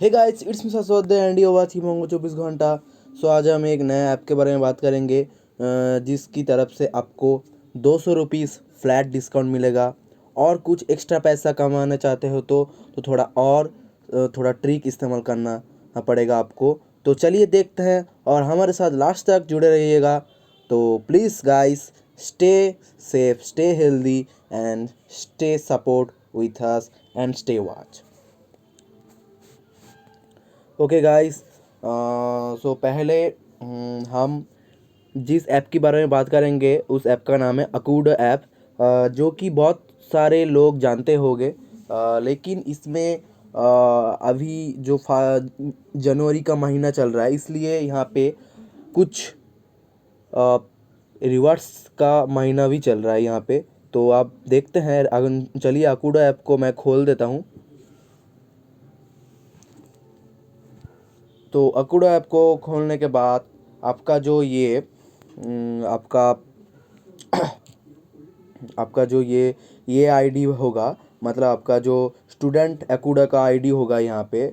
Hey guys, it's me ससोद and you watching मोंगो 24 घंटा। सो आज हम एक नए ऐप के बारे में बात करेंगे जिसकी तरफ से आपको 200 रुपीज़ फ्लैट डिस्काउंट मिलेगा। और कुछ एक्स्ट्रा पैसा कमाना चाहते हो तो थोड़ा ट्रिक इस्तेमाल करना पड़ेगा आपको। तो चलिए देखते हैं और हमारे साथ लास्ट तक जुड़े रहिएगा। तो please guys, stay safe, stay healthy and stay support with us and stay watch. Okay guys, so पहले हम जिस ऐप के बारे में बात करेंगे उस ऐप का नाम है अकूडो ऐप, जो कि बहुत सारे लोग जानते होंगे। लेकिन इसमें अभी जो जनवरी का महीना चल रहा है, इसलिए यहाँ पे कुछ रिवार्ड्स का महीना भी चल रहा है यहाँ पे। तो आप देखते हैं, अगर चलिए अकूडो ऐप को मैं खोल देता हूँ। तो अकूडो ऐप को खोलने के बाद आपका जो ये आपका जो ये आईडी होगा, मतलब आपका जो स्टूडेंट अकूडा का आईडी होगा यहाँ पे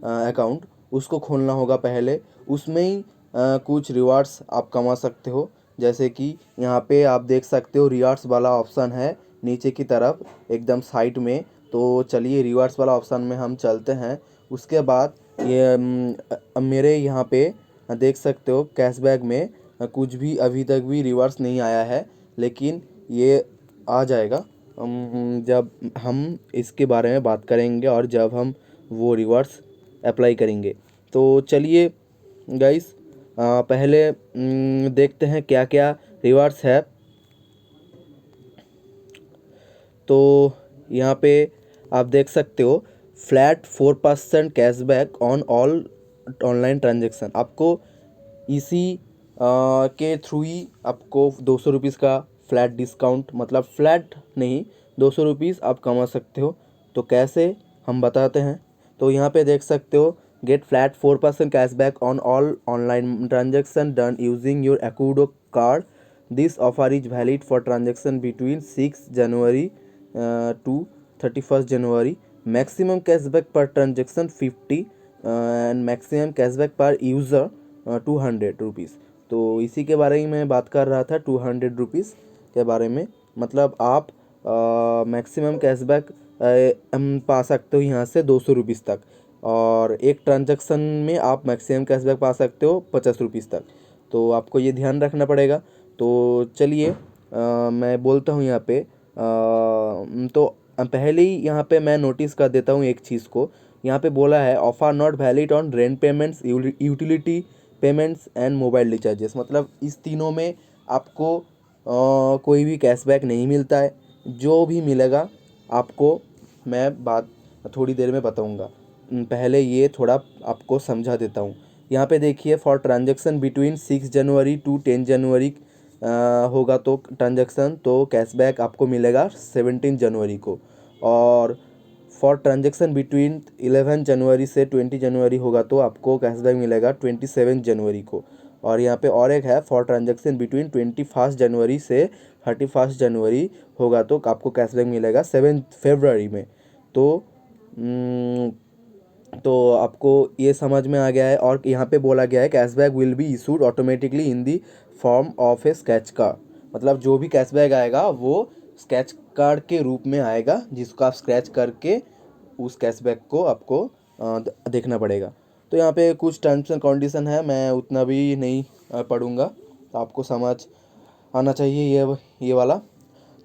अकाउंट, उसको खोलना होगा पहले। उसमें ही कुछ रिवार्ड्स आप कमा सकते हो। जैसे कि यहाँ पे आप देख सकते हो रिवार्ड्स वाला ऑप्शन है नीचे की तरफ एकदम साइड में। तो चलिए रिवार्ड्स वाला ऑप्शन में हम चलते हैं। उसके बाद ये मेरे यहाँ पे देख सकते हो कैशबैक में कुछ भी अभी तक भी रिवार्ड्स नहीं आया है, लेकिन ये आ जाएगा जब हम इसके बारे में बात करेंगे और जब हम वो रिवार्ड्स अप्लाई करेंगे। तो चलिए गाइस, पहले देखते हैं क्या क्या रिवार्ड्स है। तो यहाँ पे आप देख सकते हो flat 4% cashback on all online transaction. आपको इसी के थ्रू ही आपको 200 रुपीज़ का फ्लैट डिस्काउंट, मतलब फ्लैट नहीं, 200 रुपीज़ आप कमा सकते हो। तो कैसे, हम बताते हैं। तो यहाँ पे देख सकते हो get flat 4% cashback on all online transaction done using your Akudo card. This offer is valid for transaction between 6 January to 31 January. Maximum cashback per transaction 50 and maximum cashback per user 200 rupees. तो इसी के बारे में मैं बात कर रहा था, 200 रुपीज़ के बारे में। मतलब आप मैक्सिमम कैशबैक पा सकते हो यहाँ से 200 रुपीज़ तक, और एक ट्रांजैक्शन में आप मैक्सिमम कैशबैक पा सकते हो 50 रुपीज़ तक। तो आपको ये ध्यान रखना पड़ेगा। तो चलिए मैं बोलता हूँ यहाँ पे। तो पहले ही यहाँ पे मैं नोटिस कर देता हूँ एक चीज़ को। यहाँ पे बोला है offer not valid on rent payments, utility payments and mobile recharges. मतलब इस तीनों में आपको कोई भी कैशबैक नहीं मिलता है। जो भी मिलेगा आपको मैं बात थोड़ी देर में बताऊंगा। पहले ये थोड़ा आपको समझा देता हूँ। यहाँ पे देखिए, for transaction between 6 January to 10 January होगा तो ट्रांजेक्शन, तो कैशबैक आपको मिलेगा 17 जनवरी को। और फॉर ट्रांजेक्शन बिटवीन 11 जनवरी से 20 जनवरी होगा तो आपको कैशबैक मिलेगा 27 जनवरी को। और यहाँ पे और एक है, फॉर ट्रांजेक्शन बिटवीन 21 जनवरी से 31 जनवरी होगा तो आपको कैशबैक मिलेगा 7 फरवरी में। तो आपको ये समझ में आ गया है। और यहाँ पे बोला गया है cashback will be issued automatically in the form of A sketch card. मतलब जो भी कैशबैक आएगा वो स्केच कार्ड के रूप में आएगा, जिसको आप स्क्रैच करके उस कैशबैक को आपको देखना पड़ेगा। तो यहाँ पे कुछ टर्म्स एंड कंडीशन है, मैं उतना भी नहीं पढ़ूंगा, तो आपको समझ आना चाहिए ये वाला।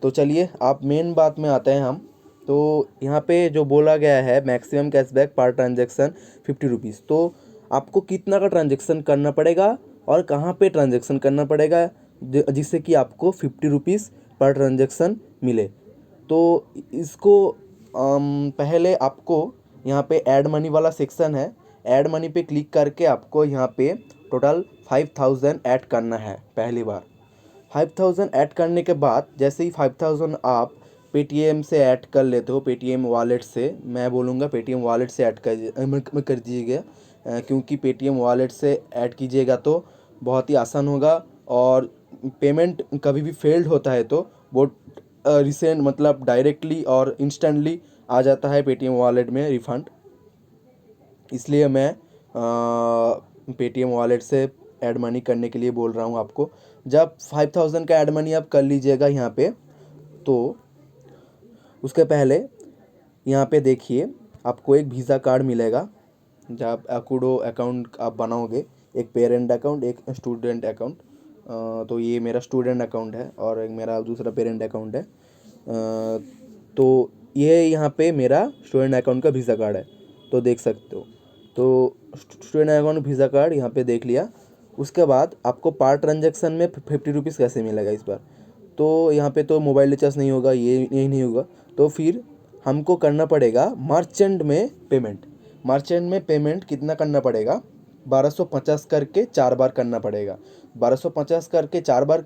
तो चलिए आप मेन बात में आते हैं हम। तो यहाँ पे जो बोला गया है maximum cashback per transaction 50 rupees. तो आपको कितना का ट्रांजेक्शन करना पड़ेगा और कहाँ पे ट्रांजेक्शन करना पड़ेगा जिससे कि आपको 50 रुपीज़ पर ट्रांजेक्शन मिले। तो इसको पहले आपको यहाँ पे ऐड मनी वाला सेक्शन है, ऐड मनी पे क्लिक करके आपको यहाँ पे टोटल 5000 ऐड करना है पहली बार। 5000 ऐड करने के बाद जैसे ही 5000 आप पेटीएम से ऐड कर लेते हो, पेटीएम वॉलेट से, मैं बोलूँगा पेटीएम वॉलेट से ऐड कर दीजिएगा, क्योंकि पेटीएम वॉलेट से ऐड कीजिएगा तो बहुत ही आसान होगा। और पेमेंट कभी भी फेल्ड होता है तो वो रिसेंट, मतलब डायरेक्टली और इंस्टेंटली आ जाता है पेटीएम वॉलेट में रिफ़ंड। इसलिए मैं पेटीएम वॉलेट से ऐड मनी करने के लिए बोल रहा हूँ आपको। जब 5000 का ऐड मनी आप कर लीजिएगा यहाँ पे, तो उसके पहले यहाँ पे देखिए आपको एक वीज़ा कार्ड मिलेगा। जब अकूडो अकाउंट आप बनाओगे, एक पेरेंट अकाउंट, एक स्टूडेंट अकाउंट, तो ये मेरा स्टूडेंट अकाउंट है और एक मेरा दूसरा पेरेंट अकाउंट है। तो ये यहाँ पे मेरा स्टूडेंट अकाउंट का वीज़ा कार्ड है, तो देख सकते हो। तो स्टूडेंट अकाउंट वीज़ा कार्ड यहाँ पे देख लिया। उसके बाद आपको पर ट्रांजेक्शन में 50 रुपीज़ कैसे मिलेगा इस बार? तो यहाँ पे तो मोबाइल रिचार्ज नहीं होगा, ये नहीं होगा, तो फिर हमको करना पड़ेगा मर्चेंट में पेमेंट। मर्चेंट में पेमेंट कितना करना पड़ेगा? 1250 करके 4 बार करना पड़ेगा। 1250 करके 4 बार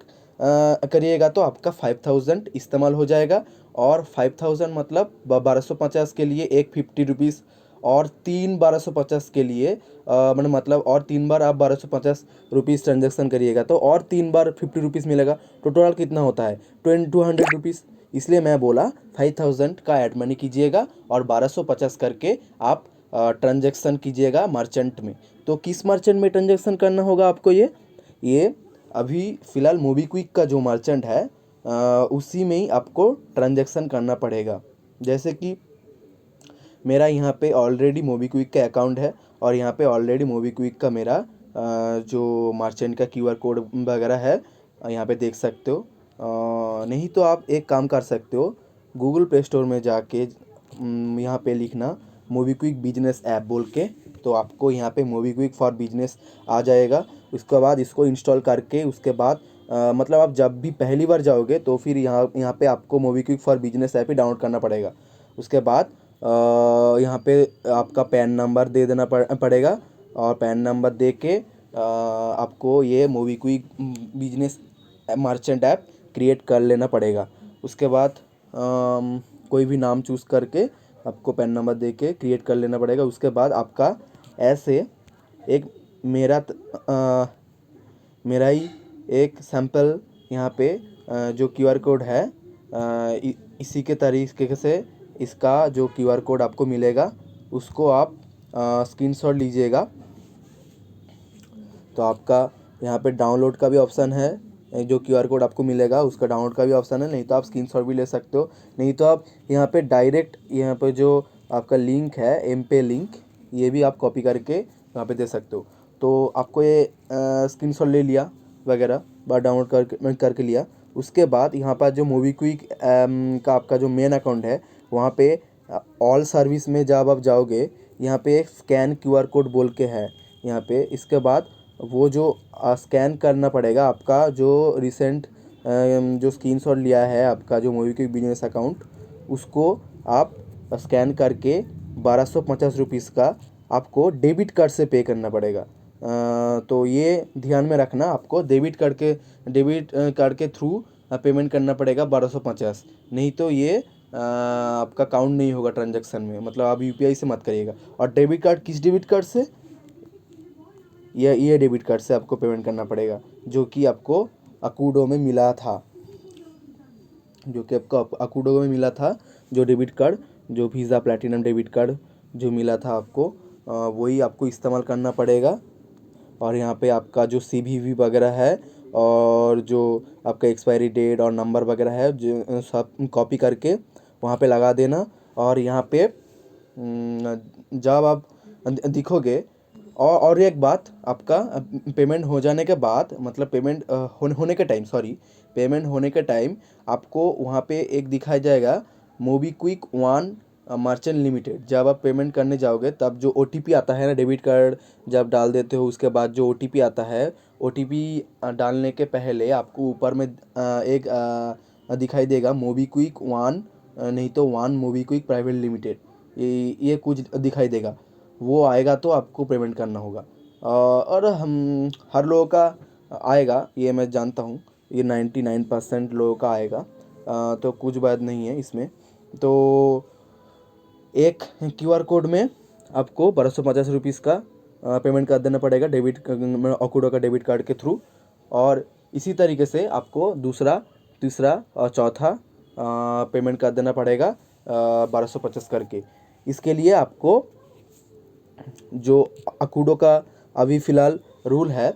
करिएगा तो आपका 5000 इस्तेमाल हो जाएगा। और 5000 मतलब 1250 के लिए एक 50 रुपीज़, और 1250 के लिए मतलब और 3 बार आप 1250 रुपीज़ ट्रांजेक्शन करिएगा तो और 3 बार 50 रुपीज़ मिलेगा। तो टोटल कितना होता है? 200 रुपीज़। इसलिए मैं बोला 5000 का ऐड मनी कीजिएगा और 1250 करके आप ट्रांजेक्शन कीजिएगा मर्चेंट में। तो किस मर्चेंट में ट्रांजेक्शन करना होगा आपको? ये अभी फ़िलहाल मोबीक्विक का जो मर्चेंट है उसी में ही आपको ट्रांजेक्शन करना पड़ेगा। जैसे कि मेरा यहाँ पे ऑलरेडी मोबीक्विक का अकाउंट है और यहाँ पे ऑलरेडी मोबीक्विक का मेरा जो मर्चेंट का क्यूआर कोड वगैरह है, यहाँ पे देख सकते हो। नहीं तो आप एक काम कर सकते हो, गूगल प्ले स्टोर में जाके यहाँ पे लिखना मोबीक्विक बिजनेस ऐप बोल के, तो आपको यहाँ पे मोबीक्विक फॉर बिजनेस आ जाएगा। उसके बाद इसको इंस्टॉल करके उसके बाद मतलब आप जब भी पहली बार जाओगे तो फिर यहाँ पे आपको MobiKwik for business app he download करना पड़ेगा। उसके बाद यहाँ पे आपका पैन नंबर दे देना पड़ेगा और पैन नंबर दे के आपको ये MobiKwik business merchant app create कर लेना पड़ेगा। उसके बाद कोई भी नाम चूज़ करके आपको पैन नंबर दे के क्रिएट कर लेना पड़ेगा। उसके बाद आपका ऐसे एक मेरा ही एक सैंपल यहाँ पे जो क्यूआर कोड है, इसी के तरीके से इसका जो क्यूआर कोड आपको मिलेगा उसको आप स्क्रीनशॉट लीजिएगा। तो आपका यहाँ पे डाउनलोड का भी ऑप्शन है, जो क्यूआर कोड आपको मिलेगा उसका डाउनलोड का भी ऑप्शन है। नहीं तो आप स्क्रीनशॉट भी ले सकते हो, नहीं तो आप यहाँ पे डायरेक्ट यहाँ पे जो आपका लिंक है एम पे लिंक, ये भी आप कॉपी करके यहाँ पे दे सकते हो। तो आपको ये स्क्रीनशॉट ले लिया वगैरह बार डाउनलोड करके लिया। उसके बाद यहाँ पर जो मोबीक्विक का आपका जो मेन अकाउंट है वहाँ पे ऑल सर्विस में जब आप जाओगे, यहाँ पे एक स्कैन क्यूआर कोड बोल के है यहाँ पे। इसके बाद वो जो स्कैन करना पड़ेगा आपका जो रिसेंट जो स्क्रीनशॉट लिया है आपका जो मोबीक्विक बिजनेस अकाउंट, उसको आप स्कैन करके 1250 रुपीज़ का आपको डेबिट कार्ड से पे करना पड़ेगा। तो ये ध्यान में रखना, आपको डेबिट कार्ड के थ्रू पेमेंट करना पड़ेगा 1250। नहीं तो ये आपका काउंट नहीं होगा ट्रांजैक्शन में, मतलब आप यूपीआई से मत करिएगा। और डेबिट कार्ड किस डेबिट कार्ड से? ये डेबिट कार्ड से आपको पेमेंट करना पड़ेगा जो कि आपको अकूडो में मिला था, जो डेबिट कार्ड, जो वीज़ा प्लैटिनम डेबिट कार्ड जो मिला था आपको, वही आपको इस्तेमाल करना पड़ेगा। और यहाँ पे आपका जो सीवीवी वगैरह है और जो आपका एक्सपायरी डेट और नंबर वगैरह है जो सब कॉपी करके वहाँ पे लगा देना। और यहाँ पे जब आप दिखोगे, और एक बात, आपका पेमेंट हो जाने के बाद, मतलब पेमेंट होने के टाइम, पेमेंट होने के टाइम आपको वहाँ पे एक दिखाया जाएगा मोबीक्विक वन मर्चेंट लिमिटेड। जब आप पेमेंट करने जाओगे तब जो ओटीपी आता है ना, डेबिट कार्ड जब डाल देते हो उसके बाद जो ओटीपी आता है, ओटीपी डालने के पहले आपको ऊपर में एक दिखाई देगा मोबीक्विक वन, नहीं तो वन मोबीक्विक प्राइवेट लिमिटेड, ये कुछ दिखाई देगा। वो आएगा तो आपको पेमेंट करना होगा। और हम हर लोगों का आएगा, ये मैं जानता हूँ, ये 99% लोगों का आएगा। तो कुछ बात नहीं है इसमें। तो एक क्यूआर कोड में आपको 1250 रुपीज़ का पेमेंट कर देना पड़ेगा अकूडो का डेबिट कार्ड के थ्रू। और इसी तरीके से आपको दूसरा, तीसरा और चौथा पेमेंट कर देना पड़ेगा 1250 करके। इसके लिए आपको जो अकूडो का अभी फ़िलहाल रूल है,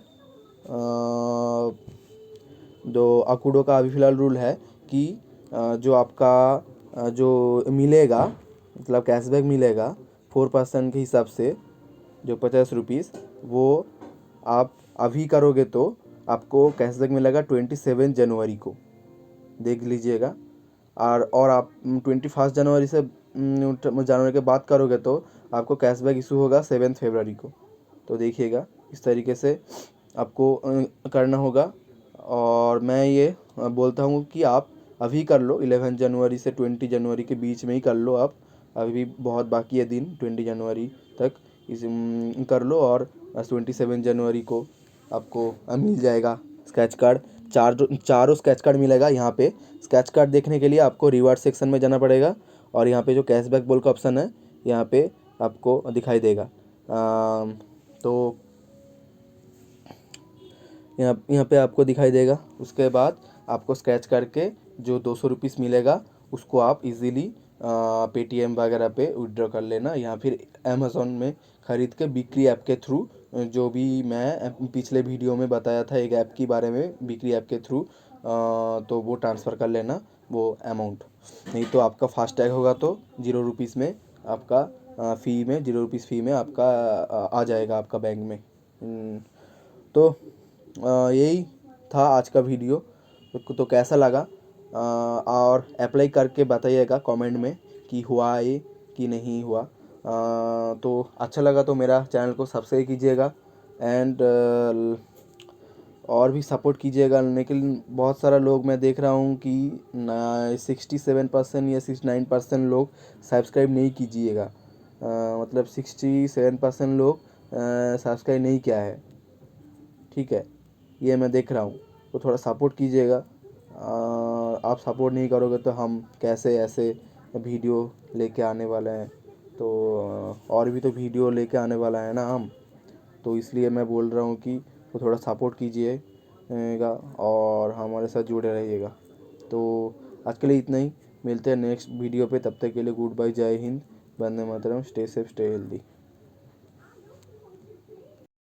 जो अकूडो का अभी फ़िलहाल रूल है कि जो आपका जो मिलेगा, मतलब कैशबैक मिलेगा 4% के हिसाब से, जो 50 रुपीज़, वो आप अभी करोगे तो आपको कैशबैक मिलेगा 27 जनवरी को, देख लीजिएगा। और आप 21 जनवरी से जनवरी के बाद करोगे तो आपको कैशबैक इशू होगा 7 फरवरी को। तो देखिएगा, इस तरीके से आपको करना होगा। और मैं ये बोलता हूँ कि आप अभी कर लो, 11 जनवरी से 20 जनवरी के बीच में ही कर लो आप, अभी भी बहुत बाकी है दिन 20 जनवरी तक, इस कर लो। और 27 जनवरी को आपको मिल जाएगा स्केच कार्ड। चारों स्केच कार्ड मिलेगा यहाँ पे। स्केच कार्ड देखने के लिए आपको रिवार्ड सेक्शन में जाना पड़ेगा, और यहाँ पे जो कैशबैक बोल का ऑप्शन है यहाँ पे आपको दिखाई देगा। तो यहाँ पे आपको दिखाई देगा। उसके बाद आपको स्केच करके जो 200 रुपीज़ मिलेगा उसको आप इजीली पेटीएम वगैरह पे विड्रॉ कर लेना, या फिर अमेज़ोन में ख़रीद के बिक्री ऐप के थ्रू, जो भी मैं पिछले वीडियो में बताया था एक ऐप के बारे में, बिक्री ऐप के थ्रू, तो वो ट्रांसफ़र कर लेना वो अमाउंट। नहीं तो आपका फास्टैग होगा तो 0 रुपीज़ में आपका फ़ी में 0 रुपीज़ फ़ी में आपका आ जाएगा आपका बैंक में। तो यही था आज का वीडियो। तो कैसा लगा, और अप्लाई करके बताइएगा कमेंट में कि हुआ ये कि नहीं हुआ। तो अच्छा लगा तो मेरा चैनल को सब्सक्राइब कीजिएगा, एंड और भी सपोर्ट कीजिएगा। लेकिन बहुत सारा लोग मैं देख रहा हूँ कि 67% या 69% लोग सब्सक्राइब नहीं कीजिएगा, मतलब 67% लोग सब्सक्राइब नहीं किया है, ठीक है, ये मैं देख रहा हूँ। तो थोड़ा सपोर्ट कीजिएगा। आप सपोर्ट नहीं करोगे तो हम कैसे ऐसे वीडियो लेके आने वाले हैं। तो और भी तो वीडियो लेके आने वाला है ना हम, तो इसलिए मैं बोल रहा हूँ कि वो थोड़ा सपोर्ट कीजिएगा और हमारे साथ जुड़े रहिएगा। तो आज के लिए इतना ही, मिलते हैं नेक्स्ट वीडियो पे। तब तक के लिए गुड बाय, जय Hind, Vande Mataram, stay safe, stay healthy.